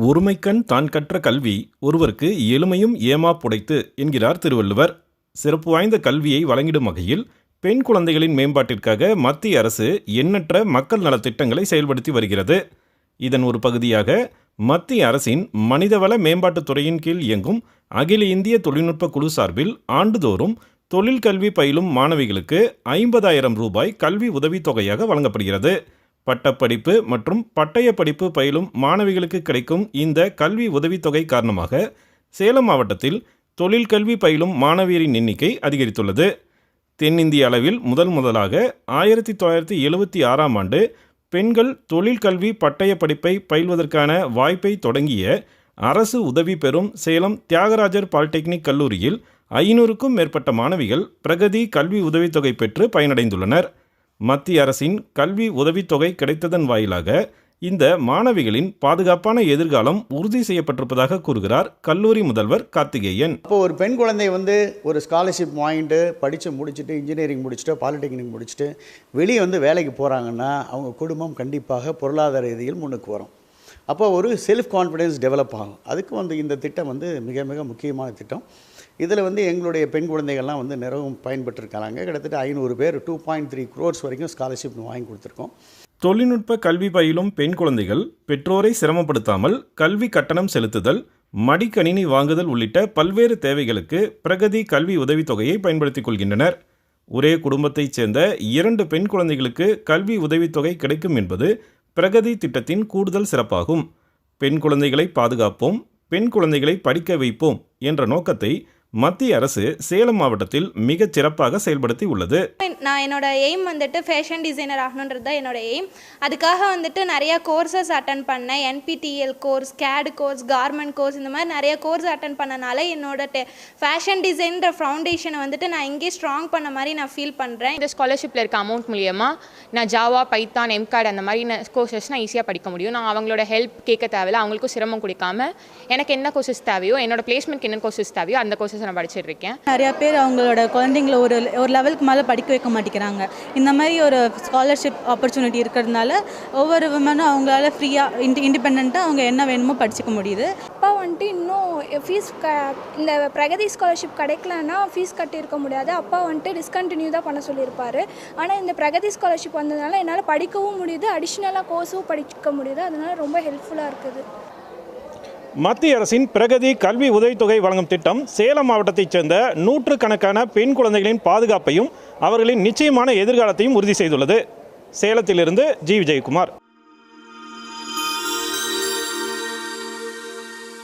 ஒருமைக்கண் தான் கற்ற கல்வி ஒருவருக்கு எளிமையும் ஏமாப்புடைத்து என்கிறார் திருவள்ளுவர். சிறப்பு வாய்ந்த கல்வியை வழங்கிடும் வகையில் பெண் குழந்தைகளின் மேம்பாட்டிற்காக மத்திய அரசு எண்ணற்ற மக்கள் நலத்திட்டங்களை செயல்படுத்தி வருகிறது. இதன் ஒரு பகுதியாக மத்திய அரசின் மனிதவள மேம்பாட்டுத் துறையின் கீழ் இயங்கும் அகில இந்திய தொழில்நுட்ப குழு சார்பில் ஆண்டுதோறும் தொழில் கல்வி பயிலும் மாணவிகளுக்கு 50,000 ரூபாய் கல்வி உதவித்தொகையாக வழங்கப்படுகிறது. பட்டப்படிப்பு மற்றும் பட்டய படிப்பு பயிலும் மாணவிகளுக்கு கிடைக்கும் இந்த கல்வி உதவித்தொகை காரணமாக சேலம் மாவட்டத்தில் தொழில் கல்வி பயிலும் மாணவியரின் எண்ணிக்கை அதிகரித்துள்ளது. தென்னிந்திய அளவில் முதலாக 1976ஆம் ஆண்டு பெண்கள் தொழில் கல்வி பட்டய படிப்பை பயில்வதற்கான வாய்ப்பை தொடங்கிய அரசு உதவி பெறும் சேலம் தியாகராஜர் பாலிடெக்னிக் கல்லூரியில் 500க்கும் மேற்பட்ட மாணவிகள் பிரகதி கல்வி உதவித்தொகை பெற்று பயனடைந்துள்ளனர். மத்திய அரசின் கல்வி உதவித்தொகை கிடைத்ததன் வாயிலாக இந்த மாணவிகளின் பாதுகாப்பான எதிர்காலம் உறுதி செய்யப்பட்டிருப்பதாக கூறுகிறார் கல்லூரி முதல்வர் கார்த்திகேயன். இப்போ ஒரு பெண் குழந்தை ஒரு ஸ்காலர்ஷிப் வாங்கிட்டு படித்து முடிச்சுட்டு இன்ஜினியரிங் முடிச்சுட்டு பாலிடெக்னிக் முடிச்சுட்டு வெளியே வேலைக்கு போகிறாங்கன்னா அவங்க குடும்பம் கண்டிப்பாக பொருளாதார ரீதியில் முன்னுக்கு வரும். அப்போ ஒரு செல்ஃப் கான்ஃபிடென்ஸ் டெவலப் ஆகும். அதுக்கு இந்த திட்டம் மிக மிக முக்கியமான திட்டம். இதில் எங்களுடைய பெண் குழந்தைகள்லாம் நிறைவும் பயன்பெற்றிருக்காங்க. கிட்டத்தட்ட 500 பேர் 2.3 crores வரைக்கும் ஸ்காலர்ஷிப் வாங்கி கொடுத்துருக்கோம். தொழில்நுட்ப கல்வி பயிலும் பெண் குழந்தைகள் பெற்றோரை சிரமப்படுத்தாமல் கல்வி கட்டணம் செலுத்துதல், மடிக்கணினி வாங்குதல் உள்ளிட்ட பல்வேறு தேவைகளுக்கு பிரகதி கல்வி உதவித்தொகையை பயன்படுத்திக் கொள்கின்றனர். ஒரே குடும்பத்தைச் சேர்ந்த 2 பெண் குழந்தைகளுக்கு கல்வி உதவித்தொகை கிடைக்கும் என்பது பிரகதி திட்டத்தின் கூடுதல் சிறப்பாகும். பெண் குழந்தைகளை பாதுகாப்போம், பெண் குழந்தைகளை படிக்க வைப்போம் என்ற நோக்கத்தை மத்திய அரசு சேலம் மாவட்டத்தில் மிகச் சிறப்பாக செயல்படுத்தி உள்ளது. நான் என்னோட எய்ம் ஃபேஷன் டிசைனர் ஆகணுன்றது தான் என்னோட எய்ம். அதுக்காக நிறைய கோர்சஸ் அட்டன் பண்ணேன். NPTEL course, CAD course, garment course, இந்த மாதிரி நிறைய கோர்ஸ் அட்டன் பண்ணனால என்னோட ஃபேஷன் டிசைன்ற ஃபவுண்டேஷனை நான் இங்கே ஸ்ட்ராங் பண்ண மாதிரி நான் ஃபீல் பண்ணுறேன். இந்த ஸ்காலர்ஷிப்பில் இருக்க அமௌண்ட் மூலியமாக நான் ஜாவா, பைத்தான், MCAD அந்த மாதிரி கோர்சஸ் நான் ஈஸியாக படிக்க முடியும். நான் அவங்களோட ஹெல்ப் கேட்க தேவையில்ல, அவங்களுக்கும் சிரமம் கொடுக்காம எனக்கு என்ன கோர்சஸ் தேவையோ, என்னோட பிளேஸ்மெண்ட்க்கு என்ன கோர்சஸ் தேவையோ அந்த கோர்சஸ் நான் படிச்சுட்டு இருக்கேன். நிறைய பேர் அவங்களோட குழந்தைங்களை ஒரு லெவலுக்கு மேலே படிக்க வைக்க மாட்டேங்கிறாங்க. இந்த மாதிரி ஒரு ஸ்காலர்ஷிப் ஆப்பர்ச்சுனிட்டி இருக்கிறதுனால ஒவ்வொரு விமனும் அவங்களால ஃப்ரீயாக இண்டிபெண்ட்டாக அவங்க என்ன வேணுமோ படிச்சுக்க முடியுது. அப்பா இன்னும் ஃபீஸ் இந்த பிரகதி ஸ்காலர்ஷிப் கிடைக்கலன்னா ஃபீஸ் கட்டியிருக்க முடியாது. அப்பா டிஸ்கண்டினியூ தான் பண்ண சொல்லியிருப்பார். ஆனால் இந்த பிரகதி ஸ்காலர்ஷிப் வந்ததுனால என்னால் படிக்கவும் முடியுது, அடிஷ்னலாக கோர்ஸும் படிக்க முடியுது. அதனால ரொம்ப ஹெல்ப்ஃபுல்லாக இருக்குது. மத்திய அரசின் பிரகதி கல்வி உதவித்தொகை வழங்கும் திட்டம் சேலம் மாவட்டத்தைச் சேர்ந்த நூற்றுக்கணக்கான பெண் குழந்தைகளின் பாதுகாப்பையும் அவர்களின் நிச்சயமான எதிர்காலத்தையும் உறுதி செய்துள்ளது. சேலத்திலிருந்து ஜி. விஜயகுமார்.